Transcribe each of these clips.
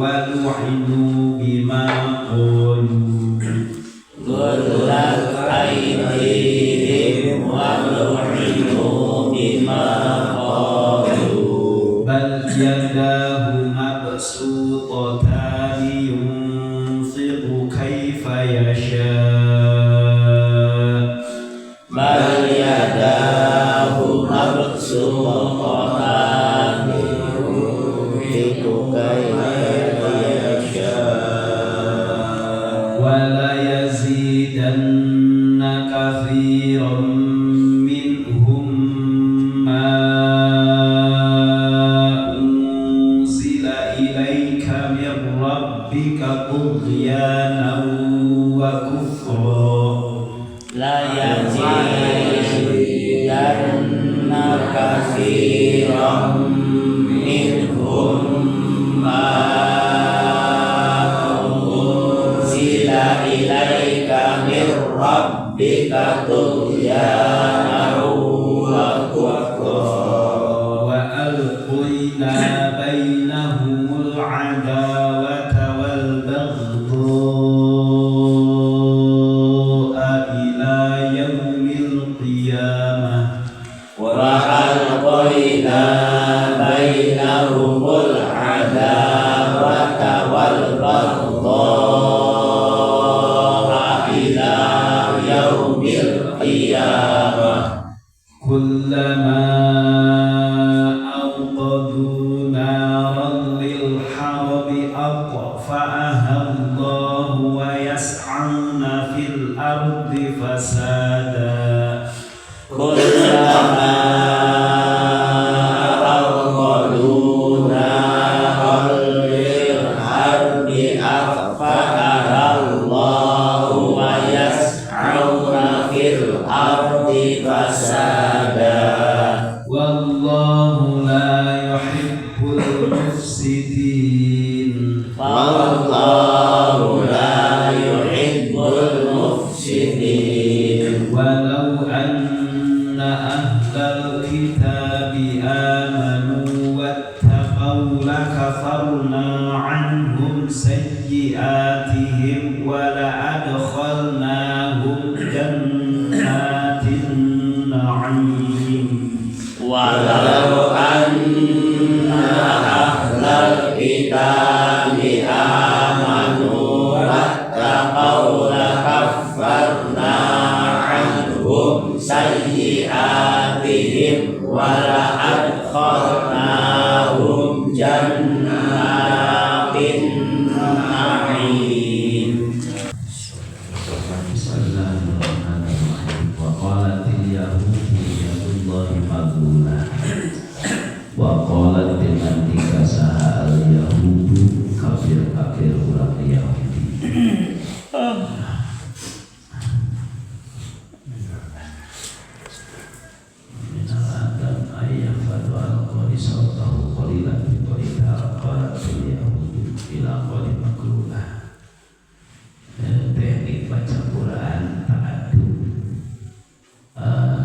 ولعنوا بما قالوا غلت أيديهم ولعنوا بما قالوا بل يداه مبسوطتان ينفق كيف يشاء بل يداه مبسوطتان ينفق كيف يشاء وليزيدن كثيرا منهم ما أنزل إليك من ربك طغيانا وكفرا لا يزيدن كثيرا منهم ما أنزل إليك من ربك طغيانا وكفرا وألقينا بينهم العداوة والبغضاء إلى يوم القيامة وألقينا بينهم العداوة والبغضاء إلى يوم القيامة كلما أوقدوا نارا للحرب أطفأها الله ويسعون في الأرض فسادا كلما أوقدوا نارا للحرب أطفأها الله ويسعون في الأرض فسادا والله لا يحب المفسدين والله لا يحب المفسدين ولو أن أهل الكتاب آمنوا واتقوا لكفرنا عنهم سيئاتهم ولأدخلناهم جنات النعيم ولو أن أهل الكتاب آمنوا واتقوا لكفرنا عنهم سيئاتهم ولأدخلناهم جنات النعيم Bismillahirrahmanirrahim. Wa qalatil yahudu yadullahi maghlullah. Wa qalat dengan tiga saha al yahudu kafir ulah Yahudi. Minal adam ayat fadu al-qari sawtahu qalilan bi qalilah qalatil yahudu ila qali maghlullah. Teknik baca Quran ta'adud,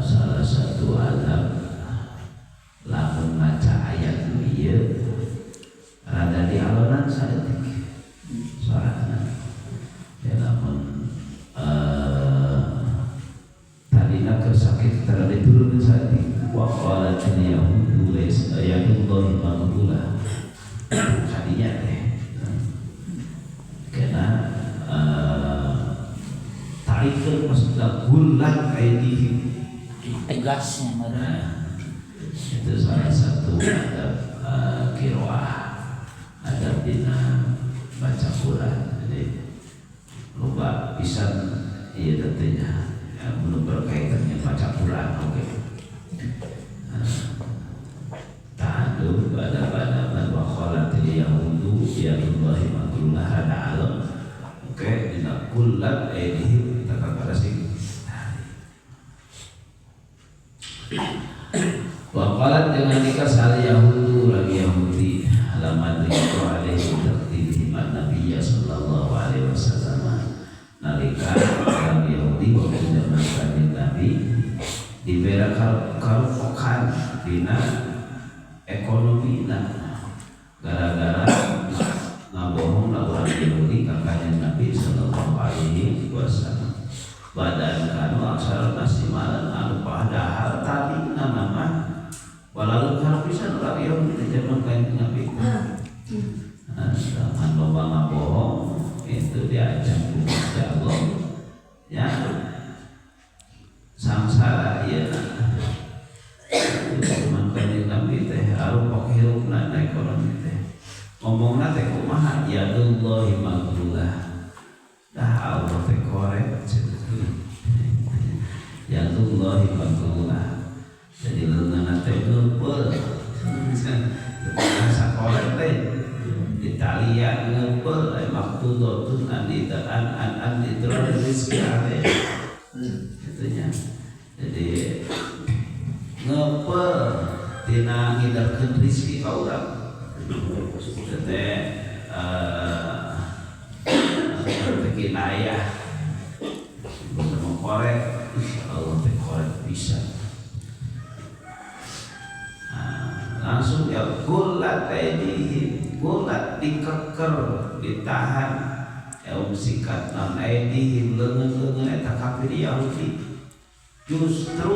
salah satu adab lamun maca ayat ieu rada dialonan saeutik soalna ya lamun tadina keur sakit rada diturunkeun saeutik wa qalatil yahudu laysa yadullahi maghlullah kadinya teh kena tarifkan maksudnya gullat aidihim tegasnya itu salah satu adab qiraah, adab dina baca Quran. Jadi loba pisan ieu tentunya belum berkaitan dengan baca Quran. Oke. Ta'adub adab-adab wa khalatil yahudu yadullahi maghlullah hada alam. Oke, dina gullat aidihim kita kata sedikit. Waqalat dengan nikah sal yahudu lagi Yahudi halaman itu alaihi tertibih Nabi sallallahu alaihi wasallam nalika orang Yahudi waktu zaman kanjeng Nabi diberi karufokan dina ekonomi gara-gara badan kanu aksara nasimalan anu padahal tadi nama walau kalau bisa nolak yang kita zaman kain Nabi zaman lomba ngabohong itu diajak Gusti Allah ya samsara ya zaman kain Nabi teh arup hirupna naik koron teh ngomongna teh kumaha ya Allahi maglulah dah Allah teh korek ya Allahi maglulah jadi lengan teh ngepel bahasa korek teh Italia ngepel maktudotun an diteror rizki ade itunya jadi ngepel tina ngidarkeun rizki ka urang teh kinayah mau korek Allah teh korek bisa langsung ya gulat gulat dikeker ditahan sikat non aidihim leungeun eta kafir Yahudi justru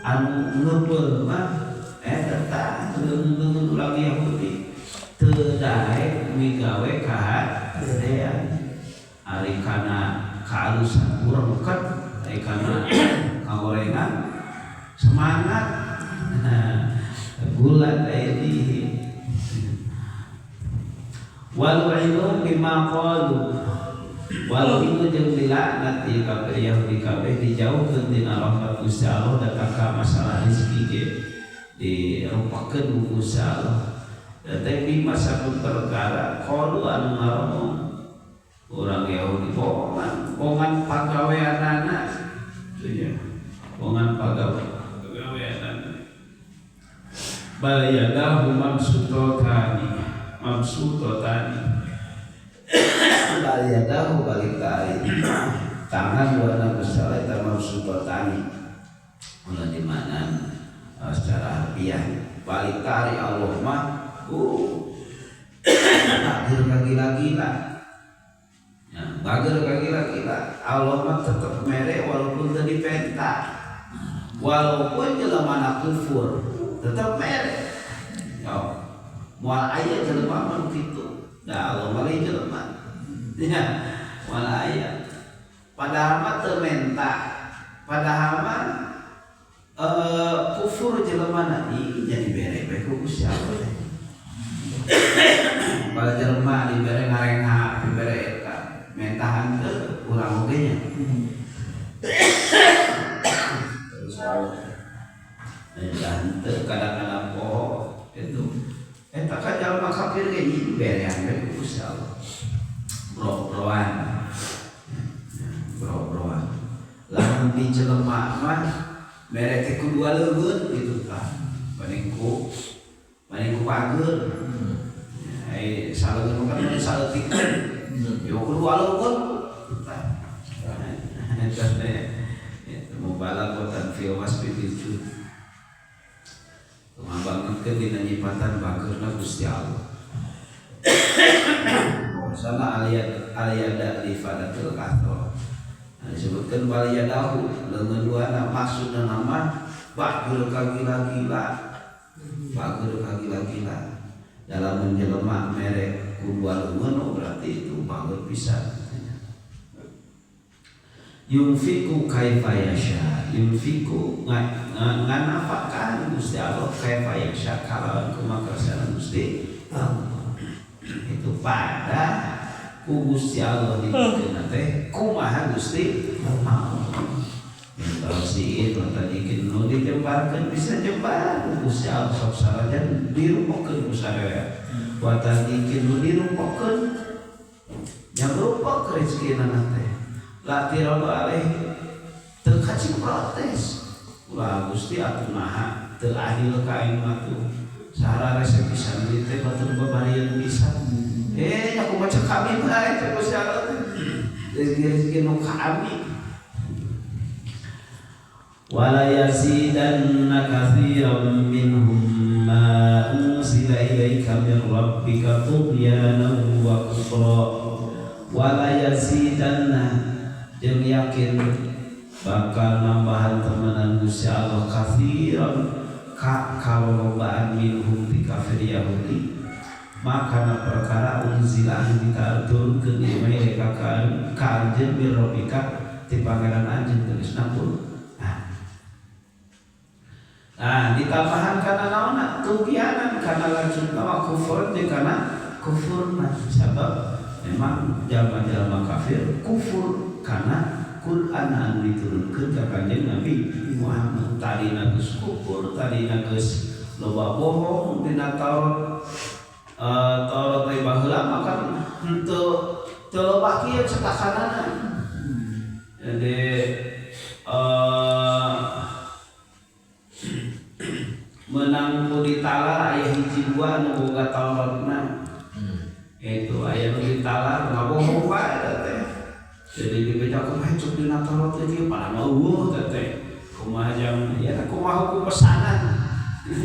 anu ngebeul mah eta tah leungeun ulang Yahudi teu daek migawe kahadean ari kana kaalusan urang ket ari kana kagorengan semangat gulat aidihim wal ilmu bima qalu walau itu jeung dilaknat ieu kafir Yahudi kabeh dijauhkeun tina rahmat Gusti Allah datang ka masalah rezeki ge dirupakeun ku Gusti Allah tetapi masa perkara qalu anu ngomong urang Yahudi bohongan pagaweanana teu nya bohongan pagaweanana bal yadahu mabsutotani bal yadahu balik kali tangan warna besar eta mabsutotani ulah di mana secara harfiah balik kali Allah mah bager gila-gila ya bager gila-gila Allah mah tetep mere walaupun teu dipenta walaupun jelema kufur tetap mere ya moal aya jelema mah kitu da Allah mah jelema ya moal aya padahal mah teu menta padahal mah kufur jelema ieu jadi bere bae ku Gusti Allah pada jelema dibere ngarengha dibere eta mentahan teu urang oge nya dan kadang-kadang poho itu eta ka jalma kafir ge diberean bae ku Gusti Allah bro-broan lamun di jelema mah mere teh kudu leungeun gitu tah paningku pager ai saleukeun kan saleutikkeun yo kudu leungeun tah eta teh mubalaghatan fi wasfi bijud mabangkeun dina nyipatan bageurna Gusti Allah sana aliyada ifadatul kahro disebutkan waliyadahu leungeun duana maksudna nama bager kagila-gila dalam menjelema mere kudu leungeun berarti itu bager pisan yunfiku kaifa yasha yunfiku nganafakkan Gusti Allah kaifa yasha kalawan kumaha kersana Gusti itu pada ku Gusti Allah dipikeun teh kumaha Gusti Allah kalau si itu tadi nu dijembarkeun bisa jembar ku Gusti Allah sok sarajan dirumpokeun ku sadaya wa tadi nu dirumpokeun yang rumpok rezekina teh la tiradu alaihi teu kacing protes ulah Gusti atuh naha teu adil ka aing mah tuh sahara rese pisan ieu teh batur babarian pisan aku baca kami bae teh Gusti Allah rezeki nu kami wala yazidanna katsiran minhum ma unsila ilaika min rabbika tughyanan wa kufra wala yazidanna jeung yakin bakal nambahan temenan Gusti Allah katsiran kalolobaan minhum ti kafir Yahudi maka na perkara unzila diturunkeun ieu mereka ka anjeun bi rabbika ti pangeran anjeun geusna nah ditambahan kana naonna tugianan kana lanjut nama kufur jeung kana kufurna sabab memang jalma-jalma kafir kufur kana Quran anu diturunkeun ka Kanjeng Nabi Muhammad tadina geus kufur tadina geus loba bohong dina Taurat teh baheula maka henteu loba kieu cetakanana jadi menang ku ditalar aya hiji dua nu boga Tauratna itu aya nu ditalar ngabohong bae teh jadi dibedakan cuk dina Taurat teh pada mau teh kumaha jam ya kumaha hukum pesanan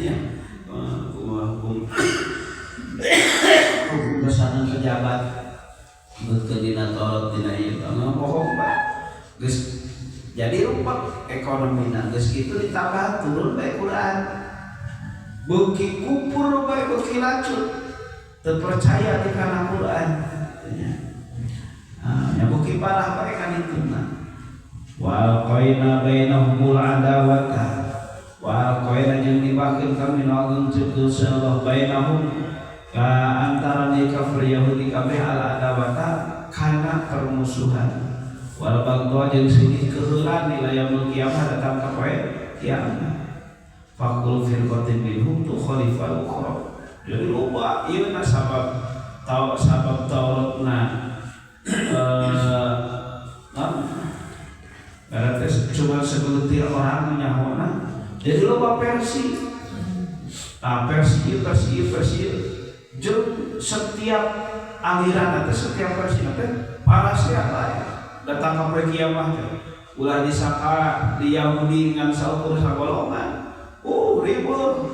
ya kumaha hukum pesanan pejabat beutkeun dina Taurat dina ieu ngabohong bae geus jadi rupak ekonomina geus kitu ditambah turun bae Quran beuki kupur bae beuki lacut teu percaya di kana Quran yang bukti parah mereka itu wa qaina bainahumul adawata wa qaina jeung dibakeun kami nanggung ceuk Allah bainahum ka antara ni kafir Yahudi kabeh al adawata kana permusuhan wal baghdha jeung sedih keheulan di yaumul kiamah datang ka poe kiamat faqul fil qatim minhum tu khalifal ukhra jadi loba ieu na sabab Tauratna berarti cuma segelintir orang menyahona jadi loba versi versi jeung setiap aliran atau setiap versi nanti para siapa ya datang ke kiamat ulah disaka di Yahudi ngan saukur sagolongan ribut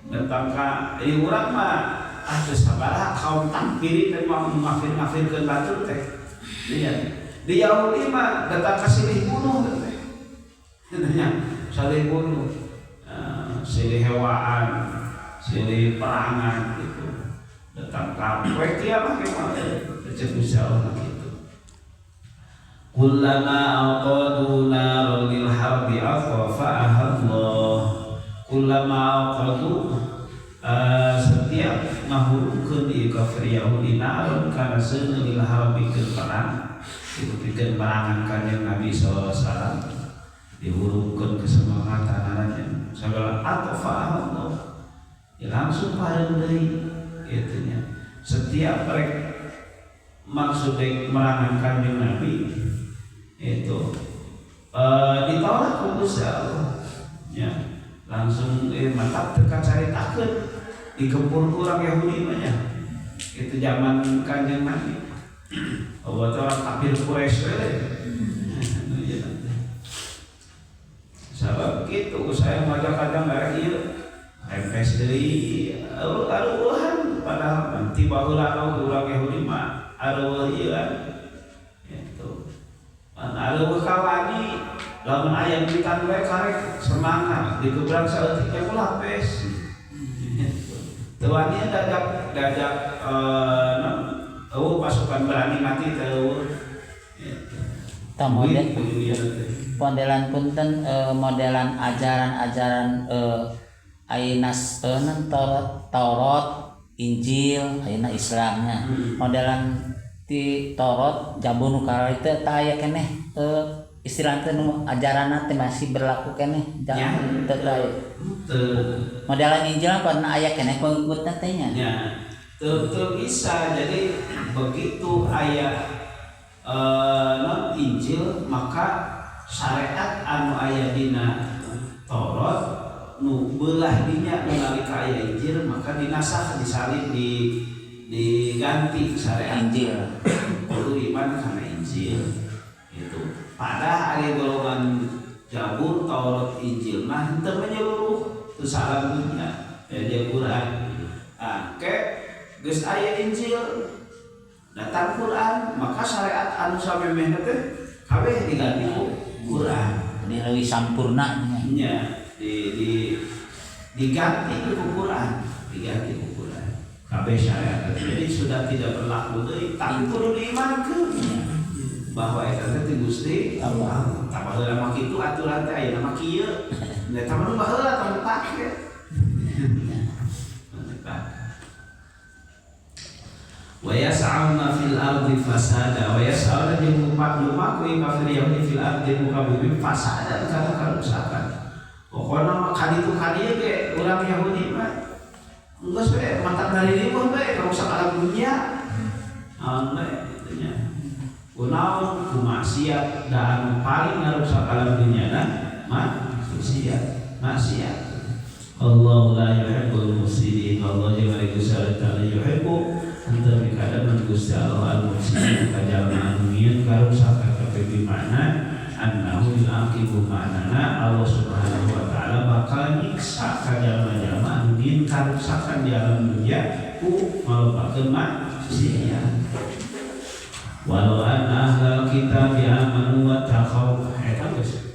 datang ka ieu urang mah geus sabaraha kaum takfiri teh mau ngafir-ngafirkeun batur teh di Yahudi mah datang ke silih bunuh teh silih bunuh silih hewaan silih perangan gitu datang ka poe kiamat cek Gusti Allah gitu kullama aqadu naral lil harbi afafa'aha Allah kullama aqadu setiap ngahurungkeun ieu kafir Yahudi naron kana seuneu lil harbi keur perang dipikeun perangan Kanjeng Nabi sallallahu alaihi wasallam dihurungkeun kesemangatan anana sagala atfa Allah ya langsung pareung deui kitu nya setiap rek maksud merangan Kanjeng Nabi itu ditolak ku Gusti Allah ya langsung mantap teka caritakeun digempur kurang Yahudi banyak itu zaman Kanjeng Nabi buat orang kafir Quraisy sabab gitu saya ngajak kadang merek ieu empes deui aruhan padahal nanti baheula urang Yahudi mah aruh ieu itu aruh kawani lamun aya bitan bae karek semangat dikebrang saeutik ulah pes tuannya dajak pasukan berani mati teu modelan punten modelan ajaran-ajaran ainas Taurat Injil ayeuna Islamnya modelan ti Taurat Zabur nu karari teh tah aya keneh istilahna teh nu ajaranna teh masih berlaku keneh jangan teu modelan Injil apa aya keneh pengikutna teh nya teu bisa jadi begitu aya Injil maka syariat anu aya dina Taurat nu beulah dinya nu nalika aya Injil maka dinasah disalin diganti syariat Injil kudu iman kana Injil itu pada aya golongan Zabur Taurat Injil mah henteu menyeluruh teu salamnya ya Quran geus aya Injil datang Quran maka syariat anu samemehna teh kabeh diganti ku Quran. Di leuwih sampurna nya. Nya diganti ku Quran, diganti ku Quran. Kabeh syariat jadi sudah tidak berlaku deui, tapi kudu diimankeun bahwa eta teh Gusti Allah. Tah baheula mah kitu aturan teh aya nama kieu. Nya tah mah baheula tah dipake. Wa yas'auna fil ardi fasada wa yas'auna jeung lumaku kafir Yahudi fil ardi muka bumi fasada kana karusakan. Pokona mah kaditu kadieu ge urang Yahudi mah geus we mata dari leuwih bae karusak alam dunia. Ane teh nya. Kunaon kumaksiat da anu paling ngarusak alam dunia maksiat. Allah la yuhibbul mufsidin. Allah jeung ari Gusti Allah yuhibbu anta bikadaman Gusti Allah al-mufsidin kajalma anu ngieun karusakan kabeh di mana annahu yu'aqibu ma'nana Allah Subhanahu wa taala bakal nyiksa kajalma-jalma anu ngieun karusakan di alam dunia ku malepakeun maksiat. Walau anna ahlal kitabi amanu wa taqaw eta geus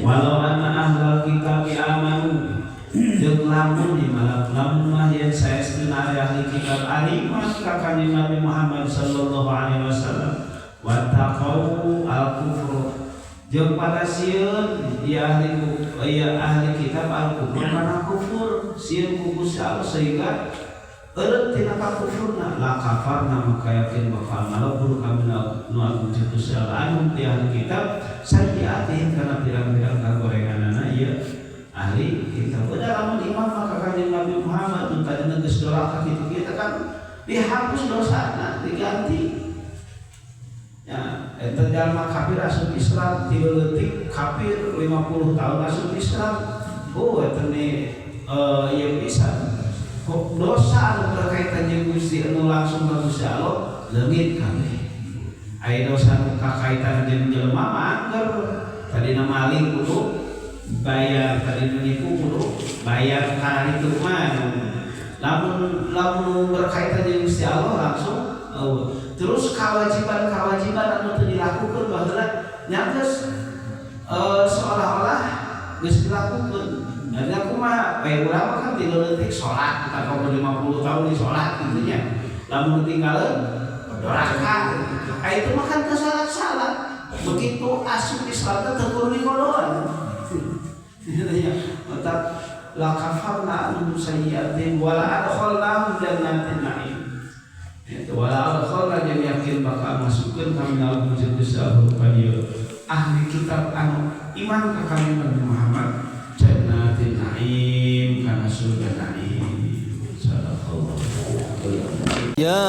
walau anna ahlal kitabi amanu jeung lamun di lamun mah yen saestuna ari ahli kitab aliman ka kanjeng Nabi Muhammad sallallahu alaihi wasallam wa taqaw al-kufr jeung pada sieun ahli kitab al-kufur kana kufur sieun ku Gusti Allah sehingga eureut tina kufurna la kafarna maka yakin bakal ngalebur kami nu agung Gusti Allah anu ti ahli kitab sajiatin kana pirang-pirang kagorenganana ieu ahli kitab. Udah lamun iman maka kanjeng Nabi Muhammad nu tadina geus doraka kitu kita kan dihapus dosana diganti. Ya, eta jalma kafir asup Islam 3 leutik kafir 50 tahun asup Islam. Oh eta ne ieu pisan. Kok dosa anu berkaitan jeung Gusti anu langsung ka Gusti Allah leungit kabeh. Aya dosa anu kakaitan jeung jelema mah angger tadina maling kudu bayar, tadina nipu kudu bayar kana itu mah. Lamun berkaitan jeung Gusti Allah langsung terus kewajiban anu teu dilakukeun baheula nya geus seolah-olah geus dilakukeun. Jadi aku mah bae urang kan 3 leutik salat, kita kalau 50 tahun di salat gitu nya. Lamun tinggalin doraka. Itu mah kan salat. Begitu asup Islam teh teu dikodoan. Iya, mata la kafarna an sayyi'atin wala adkhalnahum jannatin na'im. Itu wala adkhalna jeung yakin bakal masukkeun kami dalam Gusti Allah ahli kitab anu iman ka kami Muhammad jannatin na'im kana surga na'im. Sadaqallahu. Ya